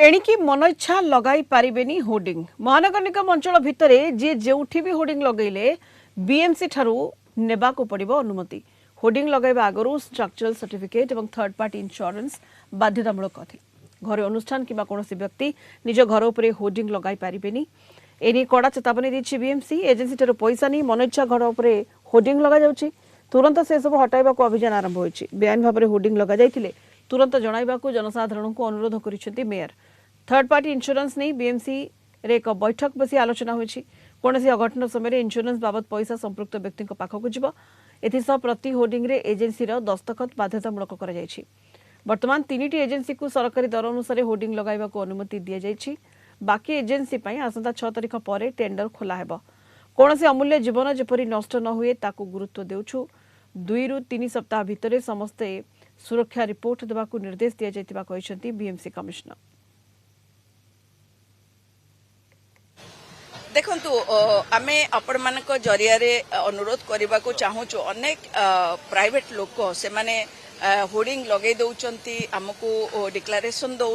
एणिकी मन इच्छा लगाई पारिबेनी होर्डिंग महानगर निगम अंचल भितर जी जोठी भी होर्डिंग लगेले बीएमसी ठारू नेबाको पड़िबो अनुमति। होर्डिंग लगाइबा आगरु स्ट्रक्चरल सर्टिफिकेट और थर्ड पार्टी इंश्योरेंस बाध्यतामूलक थे। घरे अनुष्ठान किंबा कोनोसी व्यक्ति निज घर उपरे होर्डिंग लगाई पारिबेनी। एनी कड़ा चेतावनी दैछि बीएमसी। एजेंसी ठारू पैसा नहीं मन इच्छा घर उपरे होर्डिंग लगा जाउछि। तुरंत से सब हटाइबाको अभियान आरंभ होइछि। बेआईन भाबरे होर्डिंग लगा जाइथिले तुरंत जणाइबाको जनसाधारण को अनुरोध करिसेंती मेयर। थर्ड पार्टी इंश्योरेंस नहीं बीएमसी रे एक बैठक बसी आलोचना होइछि। कोनोसी अघटन समय इंश्योरेंस बाबद पैसा संपृक्त व्यक्ति पाखक जीव। एथिसह प्रति होर्डिंग रे एजेंसी रो दस्तखत बाध्यतामूलक करा जाइछि। वर्तमान 3टी एजेंसी को सरकारी दर अनुसार होर्डिंग लगाइबाको अनुमति दिया जाइछि। बाकी एजेंसी पई आसंता 6 तारिख पर टेंडर खोला हेबो। कोनोसी अमूल्य जीवन जेपरि नष्ट न हुए ताकू गुरुत्व देउछु। 2 रु 3 सप्ताह भितरे समस्त सुरक्षा रिपोर्ट देबाकू निर्देश दिया जाइतिबा कहिसेंती बीएमसी कमिश्नर। देखंतु आमे आपण मानक जरिया रे अनुरोध करबा को चाहूचु। अनेक प्राइवेट लोक से माने होर्डिंग लगे दउचंती, हमकु डिक्लेरेशन दउ